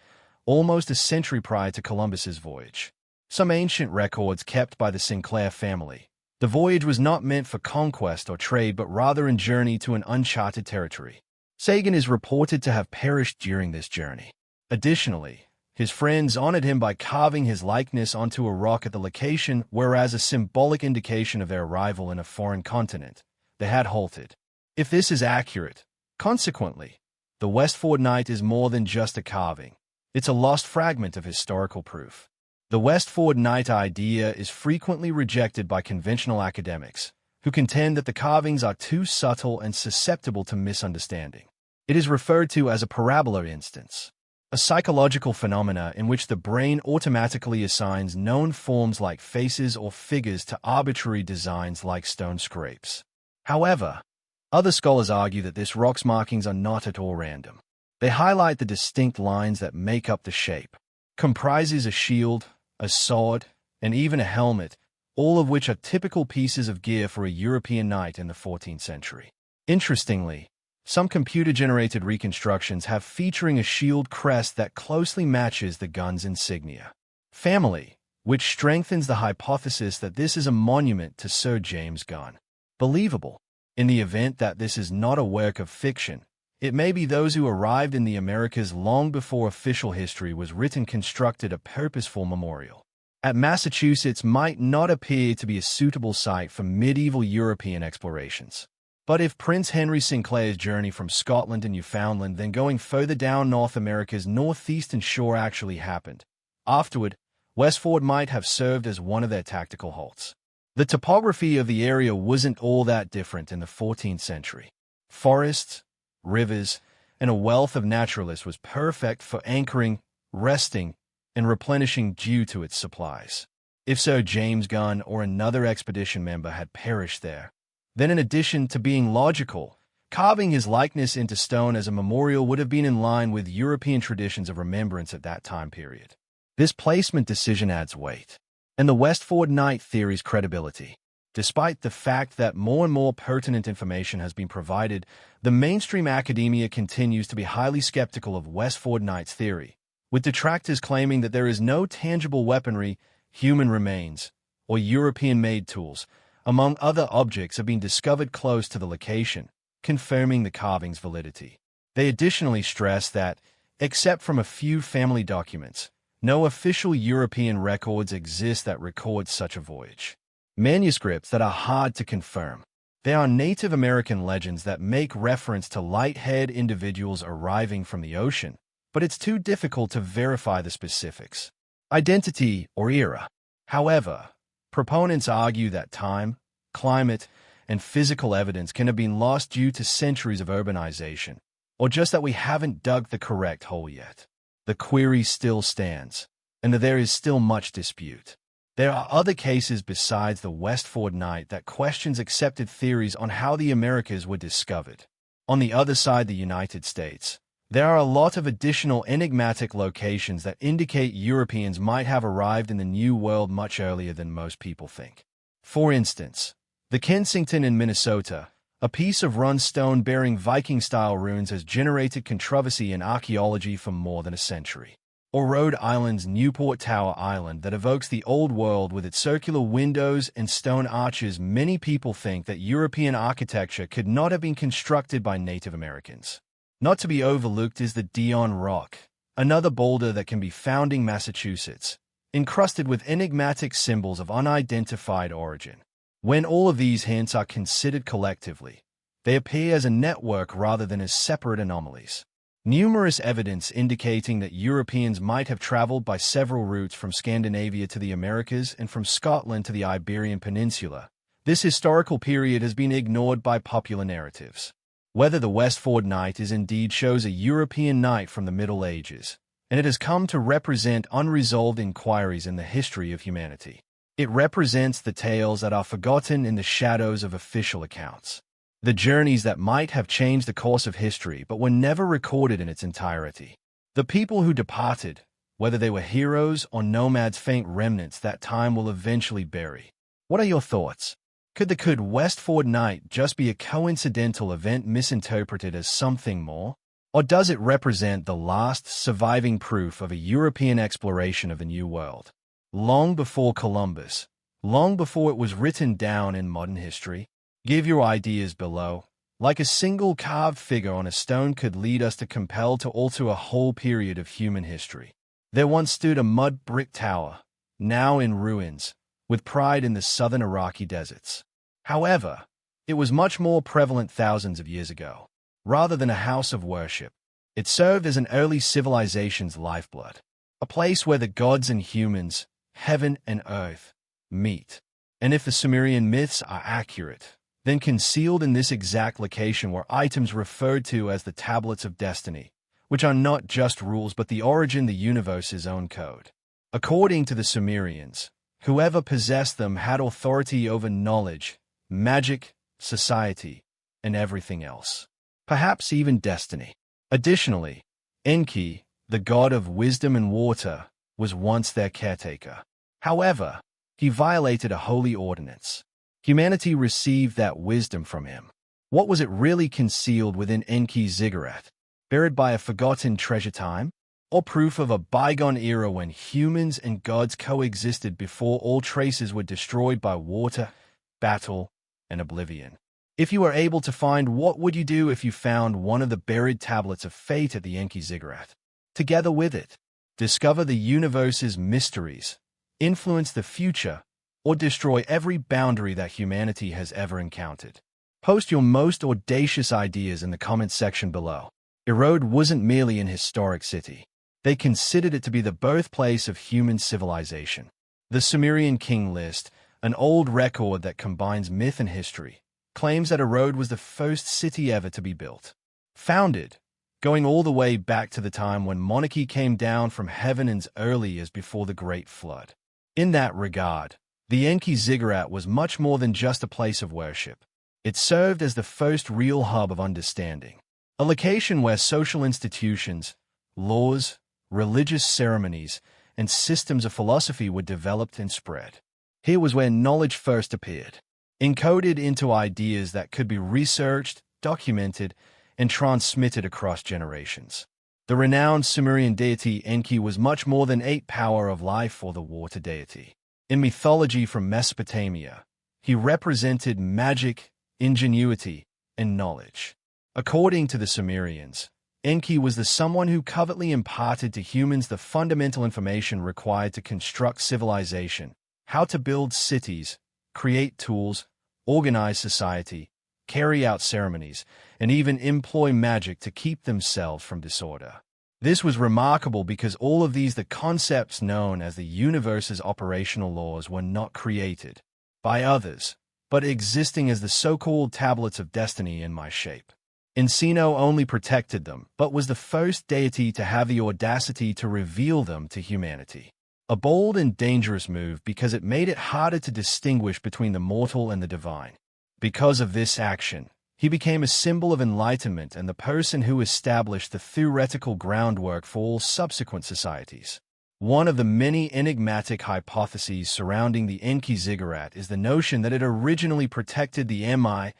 almost a century prior to Columbus's voyage. Some ancient records kept by the Sinclair family. The voyage was not meant for conquest or trade, but rather a journey to an uncharted territory. Sagan is reported to have perished during this journey. Additionally, his friends honored him by carving his likeness onto a rock at the location, whereas a symbolic indication of their arrival in a foreign continent, they had halted. If this is accurate, consequently, the Westford Knight is more than just a carving. It's a lost fragment of historical proof. The Westford Knight idea is frequently rejected by conventional academics, who contend that the carvings are too subtle and susceptible to misunderstanding. It is referred to as a parabola instance, a psychological phenomena in which the brain automatically assigns known forms like faces or figures to arbitrary designs like stone scrapes. However, other scholars argue that this rock's markings are not at all random. They highlight the distinct lines that make up the shape. Comprises a shield, a sword, and even a helmet, all of which are typical pieces of gear for a European knight in the 14th century. Interestingly, some computer-generated reconstructions have featuring a shield crest that closely matches the gun's insignia. Family, which strengthens the hypothesis that this is a monument to Sir James Gunn. Believable. In the event that this is not a work of fiction, it may be those who arrived in the Americas long before official history was written constructed a purposeful memorial. At Massachusetts might not appear to be a suitable site for medieval European explorations. But if Prince Henry Sinclair's journey from Scotland to Newfoundland, then going further down North America's northeastern shore actually happened, afterward, Westford might have served as one of their tactical halts. The topography of the area wasn't all that different in the 14th century. Forests, rivers, and a wealth of naturalists was perfect for anchoring, resting, and replenishing due to its supplies. If Sir James Gunn or another expedition member had perished there, then in addition to being logical, carving his likeness into stone as a memorial would have been in line with European traditions of remembrance at that time period. This placement decision adds weight, and the Westford Knight theory's credibility. Despite the fact that more and more pertinent information has been provided, the mainstream academia continues to be highly skeptical of Westford Knight's theory, with detractors claiming that there is no tangible weaponry, human remains, or European-made tools, among other objects, have been discovered close to the location, confirming the carving's validity. They additionally stress that, except from a few family documents, no official European records exist that record such a voyage. Manuscripts that are hard to confirm. There are Native American legends that make reference to light-haired individuals arriving from the ocean, but it's too difficult to verify the specifics. Identity or era. However, proponents argue that time, climate, and physical evidence can have been lost due to centuries of urbanization, or just that we haven't dug the correct hole yet. The query still stands, and that there is still much dispute. There are other cases besides the Westford Knight that questions accepted theories on how the Americas were discovered. On the other side, the United States, there are a lot of additional enigmatic locations that indicate Europeans might have arrived in the New World much earlier than most people think. For instance, the Kensington in Minnesota, a piece of run stone bearing Viking-style ruins, has generated controversy in archaeology for more than a century. Or Rhode Island's Newport Tower Island that evokes the Old World with its circular windows and stone arches. Many people think that European architecture could not have been constructed by Native Americans. Not to be overlooked is the Dion Rock, another boulder that can be found in Massachusetts, encrusted with enigmatic symbols of unidentified origin. When all of these hints are considered collectively, they appear as a network rather than as separate anomalies. Numerous evidence indicating that Europeans might have traveled by several routes from Scandinavia to the Americas and from Scotland to the Iberian Peninsula. This historical period has been ignored by popular narratives. Whether the Westford Knight is indeed shows a European knight from the Middle Ages, and it has come to represent unresolved inquiries in the history of humanity. It represents the tales that are forgotten in the shadows of official accounts. The journeys that might have changed the course of history but were never recorded in its entirety. The people who departed, whether they were heroes or nomads, faint remnants that time will eventually bury. What are your thoughts? Could Westford Night just be a coincidental event misinterpreted as something more? Or does it represent the last surviving proof of a European exploration of the New World? Long before Columbus, long before it was written down in modern history? Give your ideas below. Like a single carved figure on a stone could lead us to compel to alter a whole period of human history. There once stood a mud brick tower, now in ruins, with pride in the southern Iraqi deserts. However, it was much more prevalent thousands of years ago. Rather than a house of worship, it served as an early civilization's lifeblood, a place where the gods and humans, heaven and earth, meet. And if the Sumerian myths are accurate, then concealed in this exact location were items referred to as the Tablets of Destiny, which are not just rules but the origin, the universe's own code. According to the Sumerians, whoever possessed them had authority over knowledge, magic, society, and everything else. Perhaps even destiny. Additionally, Enki, the god of wisdom and water, was once their caretaker. However, he violated a holy ordinance. Humanity received that wisdom from him. What was it really concealed within Enki's ziggurat? Buried by a forgotten treasure time? Or proof of a bygone era when humans and gods coexisted before all traces were destroyed by water, battle, and oblivion? If you were able to find, what would you do if you found one of the buried tablets of fate at the Enki ziggurat? Together with it, discover the universe's mysteries, influence the future, or destroy every boundary that humanity has ever encountered. Post your most audacious ideas in the comments section below. Erode wasn't merely an historic city. They considered it to be the birthplace of human civilization. The Sumerian king list, an old record that combines myth and history, claims that Erode was the first city ever to be built. Founded, going all the way back to the time when monarchy came down from heaven as early as before the Great Flood. In that regard, the Enki ziggurat was much more than just a place of worship. It served as the first real hub of understanding, a location where social institutions, laws, religious ceremonies, and systems of philosophy were developed and spread. Here was where knowledge first appeared, encoded into ideas that could be researched, documented, and transmitted across generations. The renowned Sumerian deity Enki was much more than a power of life or the water deity. In mythology from Mesopotamia, he represented magic, ingenuity, and knowledge. According to the Sumerians, Enki was the someone who covertly imparted to humans the fundamental information required to construct civilization, how to build cities, create tools, organize society, carry out ceremonies, and even employ magic to keep themselves from disorder. This was remarkable because all of the concepts known as the universe's operational laws were not created by others, but existing as the so-called tablets of destiny in my shape. Encino only protected them, but was the first deity to have the audacity to reveal them to humanity. A bold and dangerous move because it made it harder to distinguish between the mortal and the divine. Because of this action, he became a symbol of enlightenment and the person who established the theoretical groundwork for all subsequent societies. One of the many enigmatic hypotheses surrounding the Enki ziggurat is the notion that it originally protected the Mi,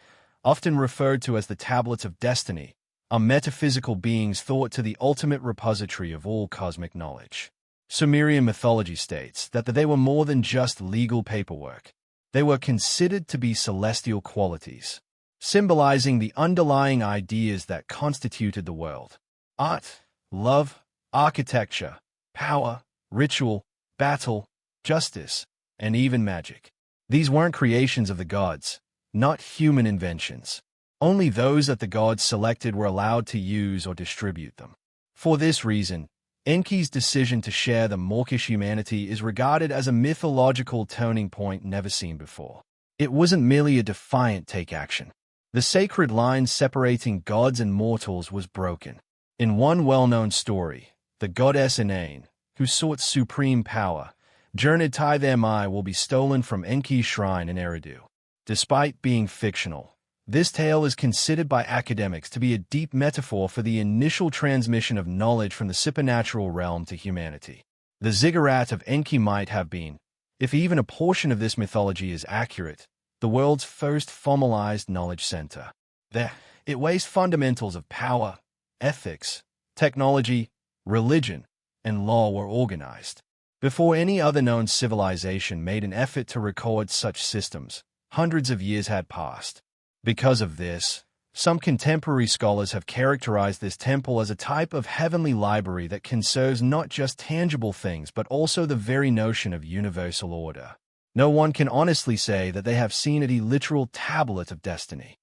often referred to as the Tablets of Destiny, are metaphysical beings thought to the ultimate repository of all cosmic knowledge. Sumerian mythology states that they were more than just legal paperwork. They were considered to be celestial qualities, symbolizing the underlying ideas that constituted the world: art, love, architecture, power, ritual, battle, justice, and even magic. These weren't creations of the gods, not human inventions. Only those that the gods selected were allowed to use or distribute them. For this reason, Enki's decision to share the mawkish humanity is regarded as a mythological turning point never seen before. It wasn't merely a defiant take action. The sacred line separating gods and mortals was broken. In one well-known story, the goddess Inanne, who sought supreme power, Journey Tai Their Mai will be stolen from Enki's shrine in Eridu. Despite being fictional, this tale is considered by academics to be a deep metaphor for the initial transmission of knowledge from the supernatural realm to humanity. The ziggurat of Enki might have been, if even a portion of this mythology is accurate, the world's first formalized knowledge center. There, it weighs fundamentals of power, ethics, technology, religion, and law were organized. Before any other known civilization made an effort to record such systems, hundreds of years had passed. Because of this, some contemporary scholars have characterized this temple as a type of heavenly library that conserves not just tangible things but also the very notion of universal order. No one can honestly say that they have seen a literal tablet of destiny.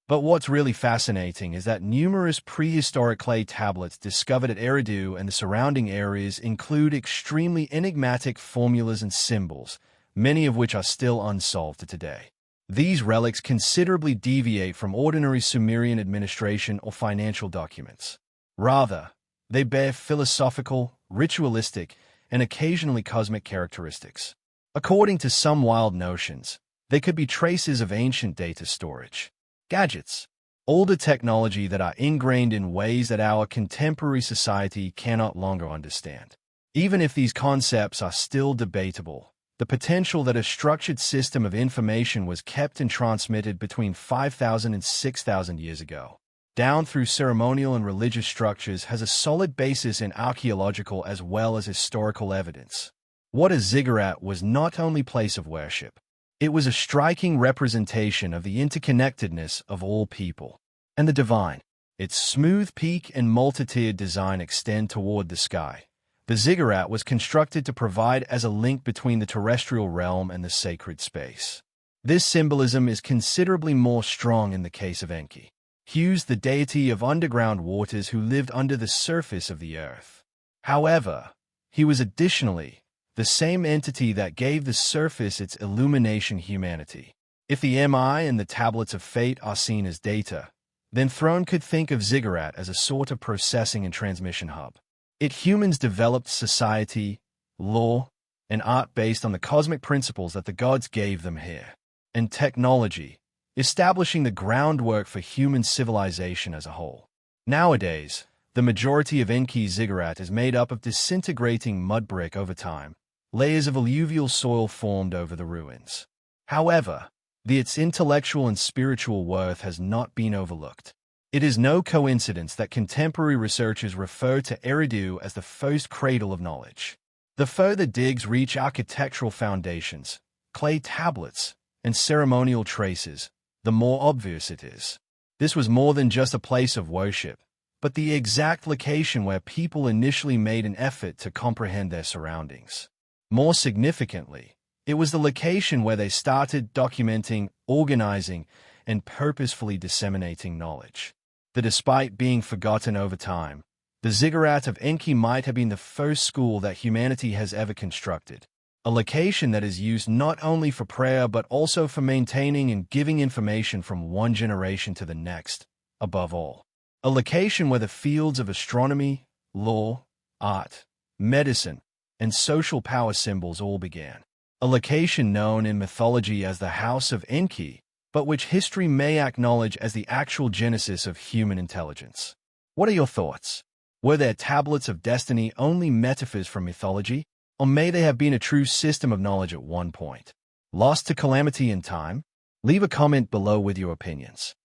But what's really fascinating is that numerous prehistoric clay tablets discovered at Eridu and the surrounding areas include extremely enigmatic formulas and symbols, many of which are still unsolved to today. These relics considerably deviate from ordinary Sumerian administration or financial documents. Rather, they bear philosophical, ritualistic, and occasionally cosmic characteristics. According to some wild notions, they could be traces of ancient data storage, gadgets, older technology that are ingrained in ways that our contemporary society cannot longer understand. Even if these concepts are still debatable, the potential that a structured system of information was kept and transmitted between 5,000 and 6,000 years ago, down through ceremonial and religious structures, has a solid basis in archaeological as well as historical evidence. What a ziggurat was not only a place of worship, it was a striking representation of the interconnectedness of all people and the divine. Its smooth peak and multi-tiered design extend toward the sky. The ziggurat was constructed to provide as a link between the terrestrial realm and the sacred space. This symbolism is considerably more strong in the case of Enki, Hughes, the deity of underground waters who lived under the surface of the earth. However, he was additionally the same entity that gave the surface its illumination humanity. If the MI and the tablets of fate are seen as data, then Throne could think of ziggurat as a sort of processing and transmission hub. Humans developed society, law, and art based on the cosmic principles that the gods gave them here, and technology, establishing the groundwork for human civilization as a whole. Nowadays, the majority of Enki's ziggurat is made up of disintegrating mud brick over time, layers of alluvial soil formed over the ruins. However, its intellectual and spiritual worth has not been overlooked. It is no coincidence that contemporary researchers refer to Eridu as the first cradle of knowledge. The further digs reach architectural foundations, clay tablets, and ceremonial traces, the more obvious it is. This was more than just a place of worship, but the exact location where people initially made an effort to comprehend their surroundings. More significantly, it was the location where they started documenting, organizing, and purposefully disseminating knowledge. Despite being forgotten over time, the ziggurat of Enki might have been the first school that humanity has ever constructed, a location that is used not only for prayer but also for maintaining and giving information from one generation to the next, above all. A location where the fields of astronomy, law, art, medicine, and social power symbols all began. A location known in mythology as the House of Enki, but which history may acknowledge as the actual genesis of human intelligence. What are your thoughts? Were their tablets of destiny only metaphors from mythology, or may they have been a true system of knowledge at one point? Lost to calamity and time? Leave a comment below with your opinions.